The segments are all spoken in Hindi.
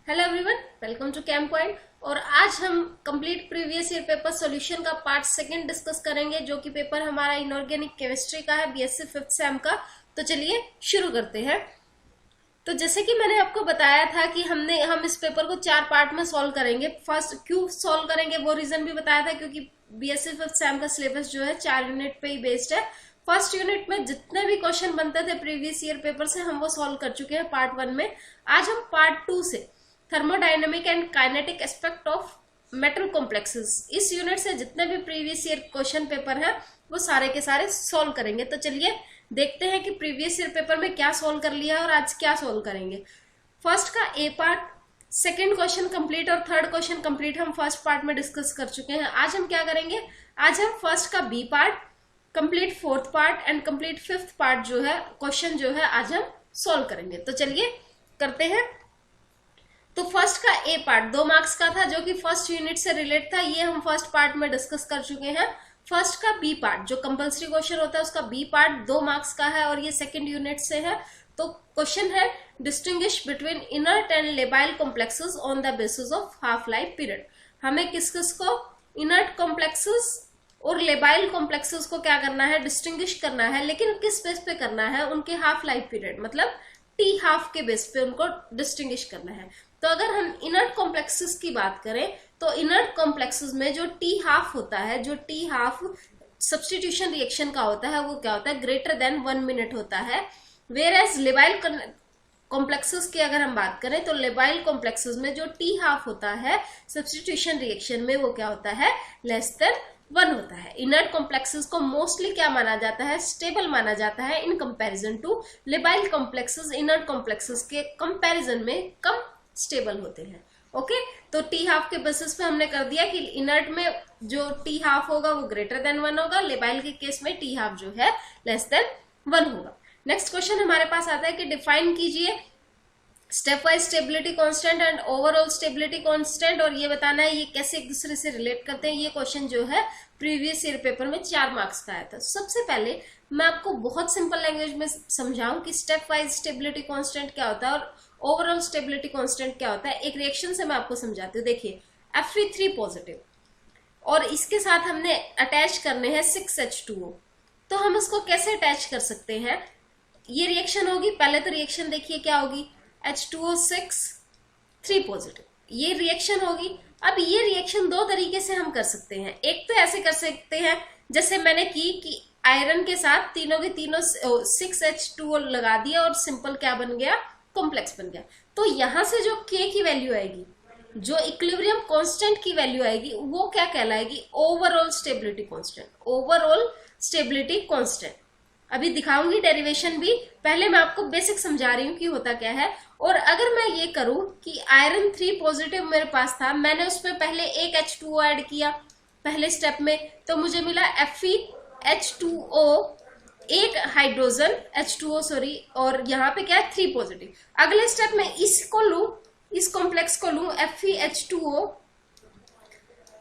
Hello everyone, welcome to cam point. और आज हम complete previous year paper solution का पार्ट सेकंड डिस्कस करेंगे, जो कि पेपर हमारा इनऑर्गेनिक केमिस्ट्री का है, बीएससी 5th सेम का। तो चलिए शुरू करते हैं। तो जैसे कि मैंने आपको बताया था कि हम इस पेपर को 4 पार्ट में सॉल्व करेंगे। फर्स्ट क्यों सॉल्व करेंगे वो रीजन भी बताया था, क्योंकि बीएससी 5th सेम का सिलेबस जो है 4 यूनिट पे ही बेस्ड है। फर्स्ट यूनिट में जितने भी क्वेश्चन बनते थे प्रीवियस ईयर पेपर से हम वो सॉल्व कर चुके हैं पार्ट 1 में। आज हम पार्ट 2 से thermodynamic and kinetic aspect of metal complexes, इस यूनिट से जितने भी प्रीवियस ईयर क्वेश्चन पेपर है वो सारे के सारे सॉल्व करेंगे। तो चलिए देखते हैं कि प्रीवियस ईयर पेपर में क्या सॉल्व कर लिया और आज क्या सॉल्व करेंगे। फर्स्ट का ए पार्ट, सेकंड क्वेश्चन कंप्लीट और थर्ड क्वेश्चन कंप्लीट हम फर्स्ट पार्ट में डिस्कस कर चुके हैं। आज हम क्या करेंगे, आज हम फर्स्ट का B part, complete fourth part and complete fifth part जो है क्वेश्चन जो है आज हम सॉल्व करेंगे। तो चलिए करते हैं। तो फर्स्ट का ए पार्ट 2 मार्क्स का था, जो कि फर्स्ट यूनिट से रिलेट था, ये हम फर्स्ट पार्ट में डिस्कस कर चुके हैं। फर्स्ट का बी पार्ट जो कंपल्सरी क्वेश्चन होता है उसका बी पार्ट 2 मार्क्स का है और ये सेकंड यूनिट से है। तो क्वेश्चन है distinguish between inert and labile complexes on the basis of half life period. हमें किस किस को, इनर्ट कॉम्प्लेक्सेस और लेबाइल कॉम्प्लेक्सेस को क्या करना है, डिस्टिंग्विश करना है, लेकिन किस बेस पे करना है, उनके हाफ लाइफ पीरियड मतलब टी हाफ के बेस पे उनको डिस्टिंग्विश करना है। तो अगर हम इनर्ट कॉम्प्लेक्सेस की बात करें तो इनर्ट कॉम्प्लेक्सेस में जो टी हाफ होता है, जो टी हाफ सब्स्टिट्यूशन रिएक्शन का होता है, वो क्या होता है, ग्रेटर देन 1 मिनट होता है। वेयर एज लेबाइल कॉम्प्लेक्सेस की अगर हम बात करें तो लेबाइल कॉम्प्लेक्सेस में जो टी हाफ होता है सब्स्टिट्यूशन रिएक्शन में, वो क्या होता है, लेस देन 1 होता है। इनर्ट कॉम्प्लेक्सेस को मोस्टली क्या माना जाता है, स्टेबल माना जाता है in comparison to labile complexes. Inert complexes के कंपैरिजन में कम स्टेबल होते हैं। ओके, तो टी हाफ के बेसिस पे हमने कर दिया कि इनर्ट में जो टी हाफ होगा वो ग्रेटर देन 1 होगा, लेबाइल के केस में टी हाफ जो है लेस देन 1 होगा। नेक्स्ट क्वेश्चन हमारे पास आता है कि डिफाइन कीजिए step wise stability constant and overall stability constant, और ये बताना है ये कैसे एक दूसरे से रिलेट करते हैं। ये क्वेश्चन जो है प्रीवियस ईयर पेपर में 4 मार्क्स का आया था। सबसे पहले मैं आपको बहुत सिंपल लैंग्वेज में समझाऊं कि स्टेप वाइज स्टेबिलिटी कांस्टेंट क्या होता है और ओवरऑल स्टेबिलिटी कांस्टेंट क्या होता है। एक रिएक्शन से मैं आपको समझाती हूँ। देखिए Fe3 पॉजिटिव और इसके साथ हमने अटैच करने हैं 6H2O। तो हम उसको कैसे अटैच कर सकते हैं, ये रिएक्शन होगी, पहले तो रिएक्शन देखिए क्या होगी, H2O6 3 पॉजिटिव, ये रिएक्शन होगी। अब ये रिएक्शन 2 तरीके से हम कर सकते हैं। एक तो ऐसे कर सकते हैं जैसे मैंने की कि आयरन के साथ तीनों के तीनों 6H2O लगा दिया और सिंपल क्या बन गया, कॉम्प्लेक्स बन गया। तो यहां से जो K की वैल्यू आएगी, जो इक्विलिब्रियम कांस्टेंट की वैल्यू आएगी, वो क्या कहलाएगी, overall stability constant. Overall stability constant अभी दिखाऊंगी डेरिवेशन भी, पहले मैं आपको बेसिक समझा रही हूँ कि होता क्या है। और अगर मैं ये करूं कि आयरन 3 पॉजिटिव मेरे पास था, मैंने उसमें पहले एक H2O ऐड किया पहले स्टेप में, तो मुझे मिला FeH2O, एक हाइड्रोजन H2O सॉरी, और यहाँ पे क्या है 3 पॉजिटिव। अगले स्टेप में इसको लू, इस कॉम्प्लेक्स को लू FeH2O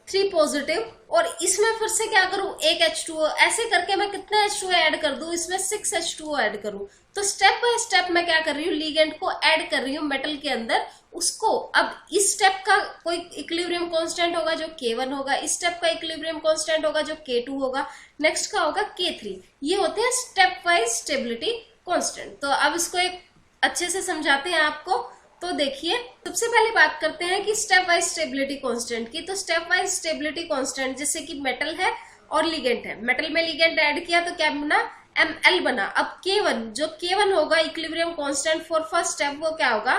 3 पॉजिटिव, और इसमें फिर से क्या करूं, एक H2O, ऐसे करके मैं कितना H2O ऐड कर दूं, इसमें 6H2O ऐड करूं। तो स्टेप बाय स्टेप मैं क्या कर रही हूँ, लिगेंड को ऐड कर रही हूँ मेटल के अंदर उसको। अब इस स्टेप का कोई इक्विलिब्रियम कांस्टेंट होगा जो K1 होगा, इस स्टेप का इक्विलिब्रियम कांस्टेंट होगा जो K2 होगा, नेक्स्ट का होगा K3। ये होते हैं स्टेप वाइज स्टेबिलिटी कांस्टेंट। तो अब इसको एक अच्छे से समझाते हैं आपको। तो देखिए सबसे पहले बात करते हैं कि स्टेप वाइज स्टेबिलिटी कांस्टेंट की। तो स्टेप वाइज स्टेबिलिटी कांस्टेंट जैसे कि मेटल है और लिगेंड है, मेटल में लिगेंड ऐड किया तो क्या बना, Ml बना। अब K1, जो K1 होगा equilibrium constant for first step, वो क्या होगा,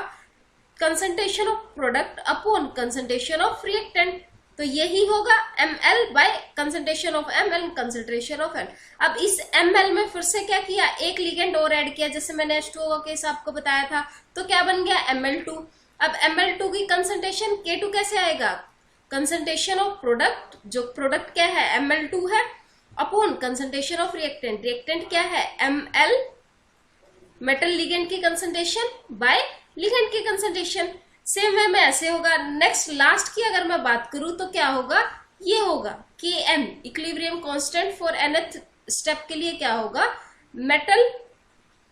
concentration of product upon concentration of reactant. तो यही होगा Ml by concentration of Ml concentration of L। अब इस Ml में फिर से क्या किया, एक लिगेंड और ऐड किया, जैसे मैंने H2O का केस आपको बताया था, तो क्या बन गया Ml2। अब Ml2 की कंसंट्रेशन K2 कैसे आएगा, कंसंट्रेशन ऑफ प्रोडक्ट, जो प्रोडक्ट क्या है Ml2 है, upon concentration of reactant, reactant क्या है Ml, मेटल लिगेंड की कंसंट्रेशन बाय लिगेंड की कंसंट्रेशन। सेम वे में ऐसे होगा। नेक्स्ट लास्ट की अगर मैं बात करूं तो क्या होगा, ये होगा Kn, equilibrium constant for nth step के लिए क्या होगा, मेटल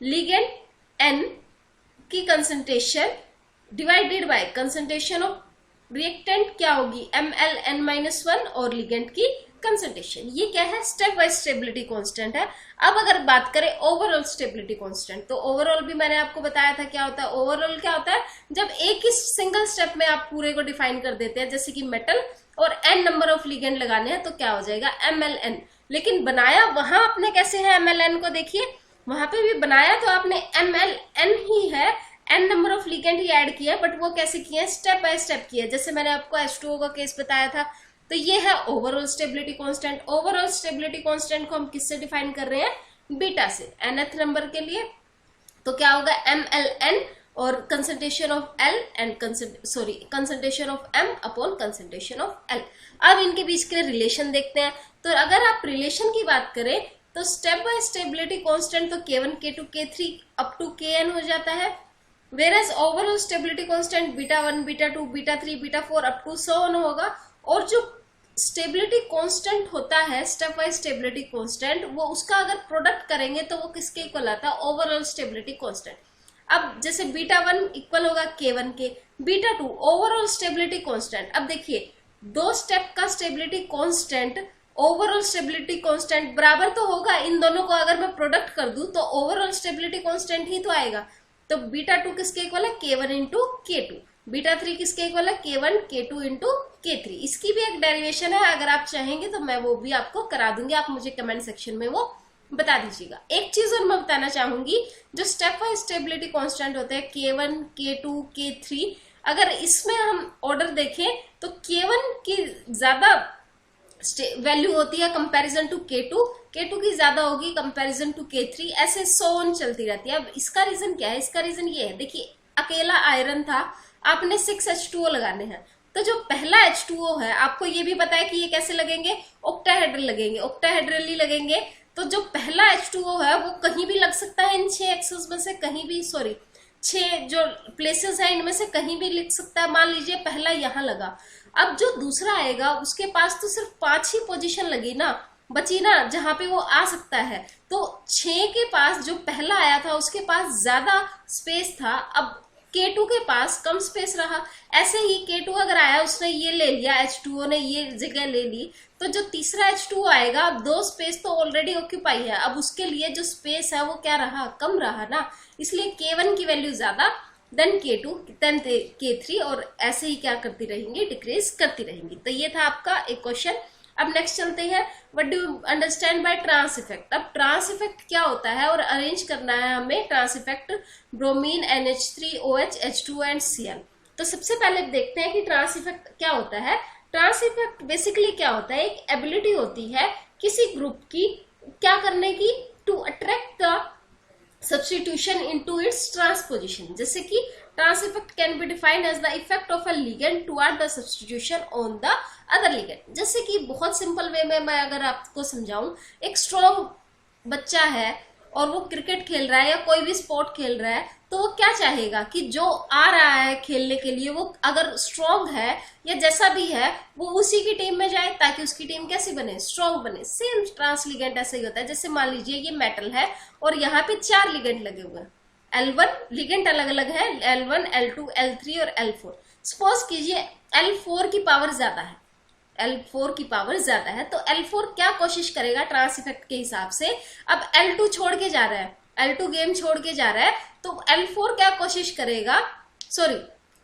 लिगेंड N की concentration divided by concentration of reactant क्या होगी MlN-1 और लिगेंड की कंसंट्रेशन। ये क्या है, स्टेप वाइज स्टेबिलिटी कांस्टेंट है। अब अगर बात करें ओवरऑल स्टेबिलिटी कांस्टेंट, तो ओवरऑल भी मैंने आपको बताया था क्या होता है। ओवरऑल क्या होता है, जब एक ही सिंगल स्टेप में आप पूरे को डिफाइन कर देते हैं, जैसे कि मेटल और n नंबर ऑफ लिगेंड लगाने हैं, तो क्या हो जाएगा MlN। लेकिन बनाया वहां आपने कैसे है MlN को, देखिए वहां पे भी बनाया तो आपने MlN ही है, n number of ligand he add किया, बट वो कैसे किया है, स्टेप बाय स्टेप किया। जैसे मैंने आपको H2O का केस बताया था, तो ये है overall stability constant. Overall stability constant को हम किससे डिफाइन कर रहे हैं, बीटा से, nth नंबर के लिए। तो क्या होगा MlN और concentration of L and concentration of M upon concentration of L। अब इनके बीच के रिलेशन देखते हैं। तो अगर आप रिलेशन की बात करें तो स्टेप बाय स्टेबिलिटी कांस्टेंट तो K1 K2 K3 up to Kn हो जाता है, whereas overall stability constant β1 β2 β3 β4 up to so on होगा। और जो स्टेबिलिटी कांस्टेंट होता है, स्टेप वाइज स्टेबिलिटी कांस्टेंट, वो उसका अगर प्रोडक्ट करेंगे तो वो किसके इक्वल आता है, ओवरऑल स्टेबिलिटी कांस्टेंट। अब जैसे β1 इक्वल होगा K1 के, β2 ओवरऑल स्टेबिलिटी कांस्टेंट। अब देखिए दो स्टेप का stability constant overall stability constant बराबर तो होगा, इन दोनों को अगर मैं प्रोडक्ट कर दूं तो ओवरऑल स्टेबिलिटी कांस्टेंट ही तो आएगा। तो β2 किसके इक्वल है, K1 इंटू K2, β3 किसके इक्वल है, K1 K2 इंटू K3। इसकी भी एक डेरिवेशन है, अगर आप चाहेंगे तो मैं वो भी आपको करा दूंगी, आप मुझे कमेंट सेक्शन में वो बता दीजिएगा। एक चीज और मैं बताना चाहूंगी, जो स्टेप वाइज स्टेबिलिटी कांस्टेंट होते हैं K1 K2 K3, अगर इसमें हम ऑर्डर देखें तो K1 की ज्यादा वैल्यू होती है कंपैरिजन टू K2, K2 की ज्यादा होगी कंपैरिजन टू K3, ऐसे सो ऑन चलती रहती है। अब इसका रीजन क्या है, इसका रीजन ये है, देखिए अकेला आयरन था, आपने 6 H2O लगाने हैं, तो जो पहला H2O है आपको ये भी पता है कि ये कैसे लगेंगे, ऑक्टाहेड्रल लगेंगे, ऑक्टाहेड्रली लगेंगे। तो जो पहला H2O है वो कहीं भी लग सकता है इन 6 एक्सेस में से कहीं भी, 6 जो प्लेसेस है इनमें से कहीं भी लिख सकता है। मान लीजिए पहला यहाँ लगा, अब जो दूसरा आएगा उसके पास तो सिर्फ 5 ही पोजीशन लगी ना, बची ना, जहां पे वो आ सकता है। तो 6 के पास जो पहला आया था उसके पास ज्यादा स्पेस था, अब K2 के पास कम स्पेस रहा। ऐसे ही K2 अगर आया, उसने ये ले लिया, H2O ने ये जगह ले ली, तो जो तीसरा H2O आएगा, अब 2 स्पेस तो ऑलरेडी ऑक्यूपाई है, अब उसके लिए जो स्पेस है वो क्या रहा, कम रहा ना, इसलिए K1 की वैल्यू ज्यादा देन K2 देन K3, और ऐसे ही क्या करती रहेंगी, डिक्रीज करती रहेंगी। तो ये था आपका एक क्वेश्चन। अब नेक्स्ट चलते हैं, what do you understand by trans effect. अब ट्रांस इफेक्ट क्या होता है और अरेंज करना है हमें trans effect bromine NH3OH H2O and Cl। तो सबसे पहले देखते हैं कि ट्रांस इफेक्ट क्या होता है। ट्रांस इफेक्ट बेसिकली क्या होता है, एक एबिलिटी होती है किसी ग्रुप की क्या करने की, to attract the substitution into its transposition। जैसे कि trans effect can be defined as the effect of a ligand toward the substitution on the other ligand. जैसे कि बहुत सिंपल वे में मैं अगर आपको समझाऊं, एक स्ट्रॉन्ग बच्चा है और वो क्रिकेट खेल रहा है या कोई भी स्पोर्ट खेल रहा है, तो वो क्या चाहेगा कि जो आ रहा है खेलने के लिए, वो अगर स्ट्रॉन्ग है या जैसा भी है, वो उसी की टीम में जाए ताकि उसकी टीम कैसी बने, स्ट्रॉन्ग बने। सेम ट्रांस लिगेंड ऐसे ही होता है। जैसे मान लीजिए ये मेटल है और यहाँ पे 4 लिगेंड लगे हुए हैं, L1 लिगेंड अलग अलग है, L1 L2 L3 और L4। सपोज कीजिए L4 की पावर ज्यादा है, L4 की पावर ज्यादा है, तो L4 क्या कोशिश करेगा ट्रांस इफेक्ट के हिसाब से, अब L2 छोड़ के जा रहा है, L2 गेम छोड़ के जा रहा है, तो L4 क्या कोशिश करेगा,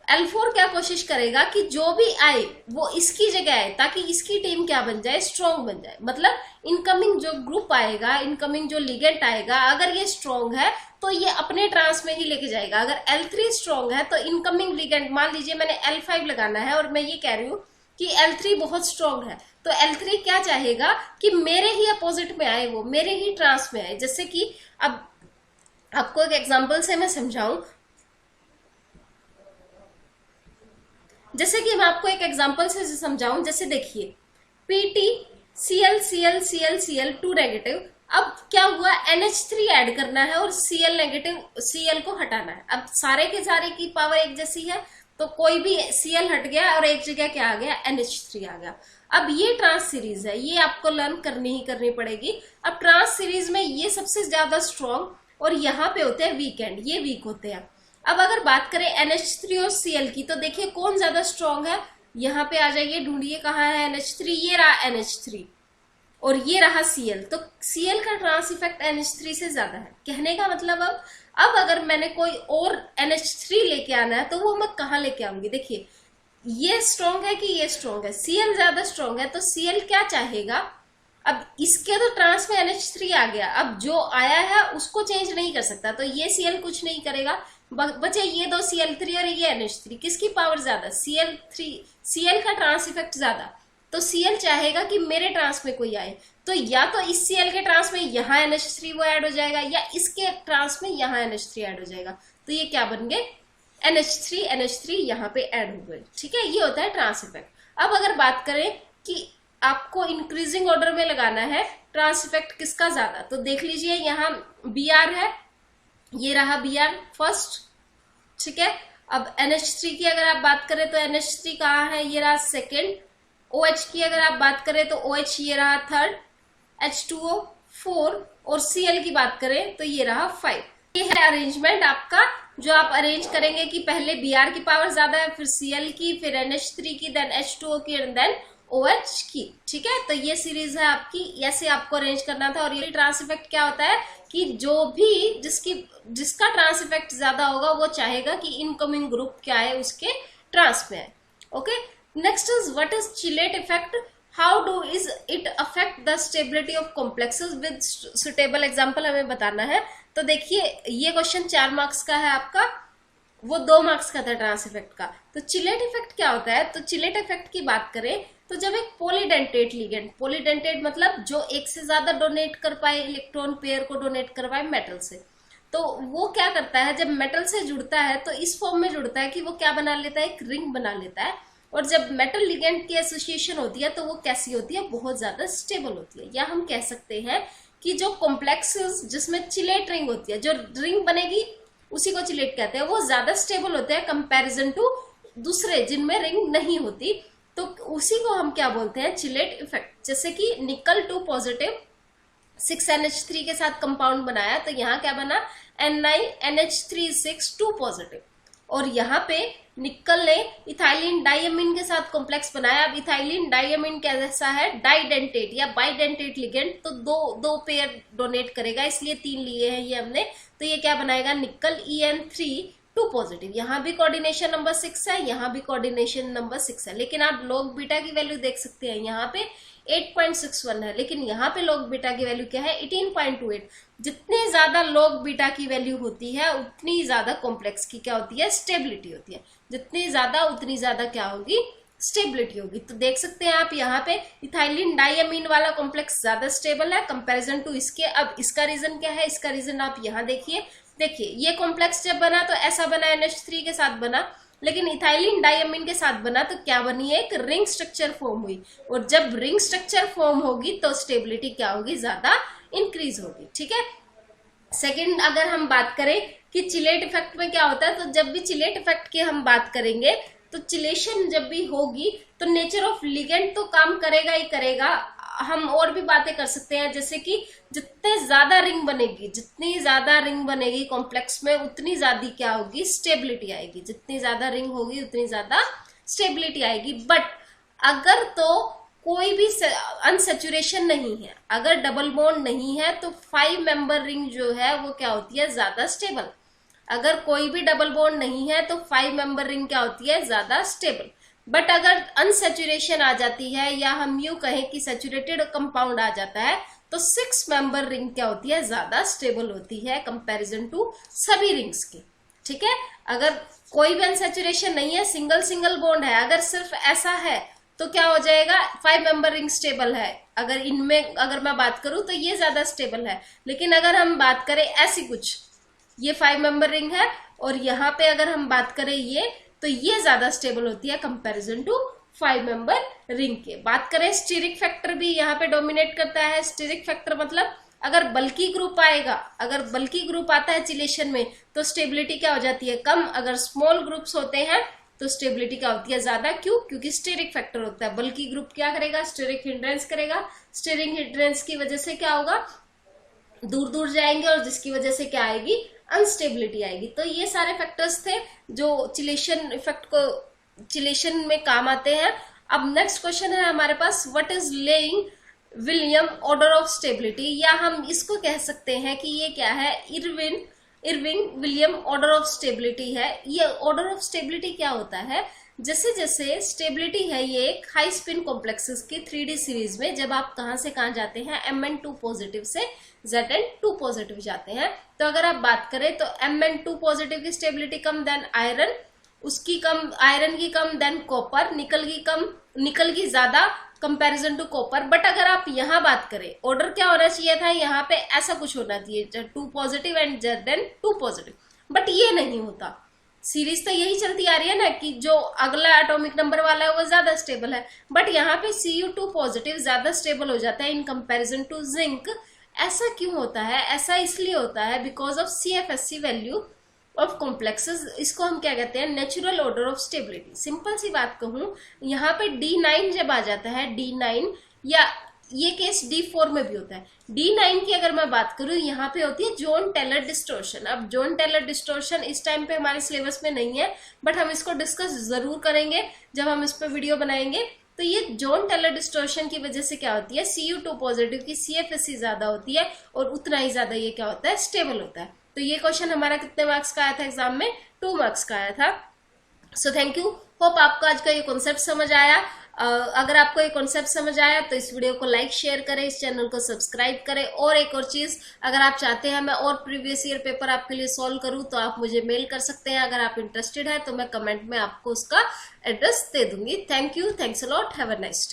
L4 क्या कोशिश करेगा कि जो भी आए वो इसकी जगह आए ताकि इसकी टीम क्या बन जाए, स्ट्रॉन्ग बन जाए। मतलब इनकमिंग जो ग्रुप आएगा, इनकमिंग जो लिगेंड आएगा, अगर ये स्ट्रॉन्ग है तो ये अपने ट्रांस में ही लेके जाएगा। अगर L3 स्ट्रॉन्ग है तो इनकमिंग लिगेंड, मान लीजिए मैंने L5 लगाना है और मैं ये कह रही हूँ कि L3 बहुत स्ट्रॉन्ग है, तो L3 क्या चाहेगा कि मेरे ही अपोजिट में आए, वो मेरे ही ट्रांस में आए। जैसे कि अब आपको एक एग्जांपल से मैं समझाऊं, जैसे कि मैं आपको एक एग्जांपल से समझाऊं, जैसे देखिए PT Cl Cl Cl Cl 2 negative, अब क्या हुआ, NH3 ऐड करना है और Cl नेगेटिव, Cl को हटाना है। अब सारे के सारे की पावर एक जैसी है, तो कोई भी Cl हट गया और एक जगह क्या आ गया, NH3 आ गया। अब ये ट्रांस सीरीज है, ये आपको लर्न करनी ही करनी पड़ेगी। अब ट्रांस सीरीज में ये सबसे ज्यादा स्ट्रॉन्ग और यहाँ पे होते हैं वीक एंड, ये वीक होते हैं। अब अगर बात करें NH3 और Cl की, तो देखिए कौन ज्यादा स्ट्रॉन्ग है। यहाँ पे आ जाइए, ढूंढिए कहाँ है NH3, ये रहा NH3 और ये रहा Cl। तो Cl का ट्रांस इफेक्ट NH3 से ज्यादा है। कहने का मतलब अब अगर मैंने कोई और NH3 लेके आना है तो वो मैं कहाँ लेके आऊंगी। देखिए ये स्ट्रॉन्ग है कि ये स्ट्रॉन्ग है, Cl ज्यादा स्ट्रॉन्ग है, तो Cl क्या चाहेगा, अब इसके तो ट्रांस में NH3 आ गया, अब जो आया है उसको चेंज नहीं कर सकता, तो ये Cl कुछ नहीं करेगा, बचे ये दो Cl3 और ये NH3। किसकी पावर ज्यादा, Cl का ट्रांस इफेक्ट ज्यादा, तो Cl चाहेगा कि मेरे ट्रांस में कोई आए, तो या तो इस Cl के ट्रांस में यहाँ NH3 वो ऐड हो जाएगा, या इसके ट्रांस में यहाँ NH3 ऐड हो जाएगा, तो ये क्या बन गए NH3 यहाँ पे ऐड हो गए। ठीक है, ये होता है ट्रांस इफेक्ट। अब अगर बात करें कि आपको इंक्रीजिंग ऑर्डर में लगाना है ट्रांस इफेक्ट किसका ज्यादा, तो देख लीजिए यहाँ Br है, ये रहा Br फर्स्ट। ठीक है, अब NH3 की अगर आप बात करें तो NH3 कहाँ है, ये रहा सेकेंड। OH की अगर आप बात करें तो OH ये रहा थर्ड, H2O 4, और Cl की बात करें तो ये रहा 5। ये है अरेंजमेंट आपका, जो आप अरेंज करेंगे कि पहले Br की पावर ज्यादा है, फिर Cl की, फिर NH3 की, देन H2O की, एंड देन OH की। ठीक है, तो ये सीरीज है आपकी, ऐसे आपको अरेंज करना था। और ये ट्रांस इफेक्ट क्या होता है कि जो भी जिसका ट्रांस इफेक्ट ज्यादा होगा वो चाहेगा कि इनकमिंग ग्रुप क्या है उसके ट्रांस में है। Okay, next is what is chelate effect, how do is it affect the stability of complexes with suitable example हमें बताना है। तो देखिए ये क्वेश्चन 4 मार्क्स का है आपका, वो 2 मार्क्स का था ट्रांस इफेक्ट का। तो चिलेट इफेक्ट क्या होता है, तो चिलेट इफेक्ट की बात करें तो जब एक पॉलीडेंटेट लिगेंड, पॉलीडेंटेट मतलब जो एक से ज्यादा डोनेट कर पाए इलेक्ट्रॉन पेयर को डोनेट कर पाए मेटल से, तो वो क्या करता है जब मेटल से जुड़ता है तो इस फॉर्म में जुड़ता है कि वो क्या बना लेता है, एक रिंग बना लेता है। और जब मेटल लिगेंड की एसोसिएशन होती है तो वो कैसी होती है, बहुत ज्यादा स्टेबल होती है। या हम कह सकते हैं कि जो कॉम्प्लेक्सेस जिसमें चिलेट रिंग होती है, जो रिंग बनेगी उसी को चिलेट कहते हैं, वो ज्यादा स्टेबल होते हैं कंपैरिजन टू दूसरे जिनमें रिंग नहीं होती, तो उसी को हम क्या बोलते हैं, चिलेट इफेक्ट। जैसे कि निकल 2 पॉजिटिव 6NH3 के साथ कंपाउंड बनाया, तो यहाँ क्या बना N9NH3 2 पॉजिटिव, और यहाँ पे निकल ने इथाइलिन डाइअमीन के साथ कॉम्प्लेक्स बनाया। अब इथाइलिन डाइअमीन कैसा है, डाइडेंटेट या बाइडेंटेट लिगेंड, तो दो पेयर डोनेट करेगा, इसलिए 3 लिए हैं ये हमने, तो ये क्या बनाएगा, निकल EN3 2 पॉजिटिव। यहाँ भी कोऑर्डिनेशन नंबर 6 है, यहाँ भी कोऑर्डिनेशन नंबर 6 है, लेकिन आप लॉग बीटा की वैल्यू देख सकते हैं, यहाँ पे 8.61 है, लेकिन यहाँ पे लॉग बीटा की वैल्यू क्या है, 18.28। जितनी ज्यादा लॉग बीटा की वैल्यू होती है उतनी ज्यादा कॉम्प्लेक्स की क्या होती है, स्टेबिलिटी होती है। जितनी ज्यादा उतनी ज्यादा क्या होगी, स्टेबिलिटी होगी। तो देख सकते हैं आप यहाँ पे इथाइलिन डाइअमीन वाला कॉम्प्लेक्स ज्यादा स्टेबल है कंपैरिजन टू इसके। अब इसका रीजन क्या है, इसका रीजन आप यहाँ देखिए ये कॉम्प्लेक्स जब बना तो ऐसा बना, NH3 के साथ बना, लेकिन इथाइलिन डाइअमीन के साथ बना तो क्या बनी है, एक रिंग स्ट्रक्चर फॉर्म हुई। और जब रिंग स्ट्रक्चर फॉर्म होगी तो स्टेबिलिटी क्या होगी, ज्यादा इंक्रीज होगी। ठीक है, सेकंड अगर हम बात करें कि चिलेट इफेक्ट में क्या होता है, तो जब भी चिलेट इफेक्ट की हम बात करेंगे तो चिलेशन जब भी होगी तो नेचर ऑफ लिगेंड तो काम करेगा ही करेगा। हम और भी बातें कर सकते हैं, जैसे कि जितनी ज्यादा रिंग बनेगी कॉम्प्लेक्स में उतनी ज्यादा क्या होगी, स्टेबिलिटी आएगी। जितनी ज्यादा रिंग होगी उतनी ज्यादा स्टेबिलिटी आएगी। बट अगर तो कोई भी अनसेचुरेशन नहीं है, अगर डबल बॉन्ड नहीं है, तो 5 मेंबर रिंग जो है वो क्या होती है, ज्यादा स्टेबल। अगर कोई भी डबल बॉन्ड नहीं है तो 5 मेंबर रिंग क्या होती है, ज्यादा स्टेबल। बट अगर अनसेचुरेशन आ जाती है, या हम यूं कहें कि सेचुरेटेड कंपाउंड आ जाता है, तो 6 मेंबर रिंग क्या होती है, ज्यादा स्टेबल होती है कंपैरिजन टू सभी रिंग्स के। ठीक है, अगर कोई भी अनसेचुरेशन नहीं है, सिंगल बॉन्ड है, अगर सिर्फ ऐसा है तो क्या हो जाएगा, 5 मेंबर रिंग स्टेबल है। अगर इनमें अगर मैं बात करूं तो ये ज्यादा स्टेबल है, लेकिन अगर हम बात करें ऐसी कुछ, ये 5 मेंबर रिंग है और यहाँ पे अगर हम बात करें ये, तो ये ज्यादा स्टेबल होती है कंपैरिजन टू 5 मेंबर रिंग के। बात करें स्टीरिक फैक्टर भी यहाँ पे डोमिनेट करता है। स्टीरिक फैक्टर मतलब अगर बल्की ग्रुप आएगा, अगर बल्की ग्रुप आता है चिलेशन में तो स्टेबिलिटी क्या हो जाती है, कम। अगर स्मॉल ग्रुप्स होते हैं तो स्टेबिलिटी क्या होती है, ज्यादा। क्यों, क्योंकि स्टीरिक फैक्टर होता है। बल्की ग्रुप क्या करेगा, स्टीरिक हिंड्रेंस करेगा। स्टीरिक हिंड्रेंस की वजह से क्या होगा, दूर दूर जाएंगे और जिसकी वजह से क्या आएगी, अनस्टेबिलिटी आएगी। तो ये सारे फैक्टर्स थे जो चिलेशन इफेक्ट को चिलेशन में काम आते हैं। अब नेक्स्ट क्वेश्चन है हमारे पास, what is laying William order of stability, या हम इसको कह सकते हैं कि ये क्या है, Irving William order of stability है। ये ऑर्डर ऑफ स्टेबिलिटी क्या होता है, जैसे जैसे स्टेबिलिटी है ये एक हाई स्पिन कॉम्प्लेक्सेस की 3D सीरीज में, जब आप कहां से कहां जाते हैं, Mn2 पॉजिटिव से Zn2 पॉजिटिव जाते हैं। तो अगर आप बात करें तो Mn2 पॉजिटिव की स्टेबिलिटी कम देन आयरन, उसकी कम, आयरन की कम देन कॉपर, निकल की कम, निकल की ज्यादा कंपैरिजन टू कॉपर। बट अगर आप यहाँ बात करें, ऑर्डर क्या होना चाहिए था, यहाँ पे ऐसा कुछ होना चाहिए, 2 positive and then 2 positive, but ये नहीं होता। सीरीज तो यही चलती आ रही है ना कि जो अगला एटॉमिक नंबर वाला है वो ज्यादा स्टेबल है, बट यहाँ पे Cu2 पॉजिटिव ज्यादा स्टेबल हो जाता है इन कंपैरिजन टू जिंक। ऐसा क्यों होता है, ऐसा इसलिए होता है because of CFSC value of complexes. इसको हम क्या कहते हैं, natural order of stability. Simple सी बात कहूं, यहाँ पे D9 जब आ जाता है, D9 या ये केस D4 में भी होता है। D9 की अगर मैं बात करूं, यहाँ पे होती है जॉन टेलर डिस्टोर्शन। अब जॉन टेलर डिस्टोर्शन इस टाइम पे हमारे सिलेबस में नहीं है, बट हम इसको डिस्कस जरूर करेंगे जब हम इस पर वीडियो बनाएंगे। तो ये जॉन टेलर डिस्टोर्शन की वजह से क्या होती है, Cu2 पॉजिटिव की CFSC ज्यादा होती है और उतना ही ज्यादा ये क्या होता है, स्टेबल होता है। तो ये क्वेश्चन हमारा कितने मार्क्स का आया था एग्जाम में, 2 मार्क्स का आया था। सो थैंक यू, होप आपको आज का ये कॉन्सेप्ट समझ आया। अगर आपको ये कॉन्सेप्ट समझ आया तो इस वीडियो को लाइक शेयर करें, इस चैनल को सब्सक्राइब करें। और एक और चीज, अगर आप चाहते हैं मैं और प्रीवियस ईयर पेपर आपके लिए सॉल्व करूं तो आप मुझे मेल कर सकते हैं। अगर आप इंटरेस्टेड है तो मैं कमेंट में आपको उसका एड्रेस दे दूंगी। Thank you, thanks a lot, have a nice day.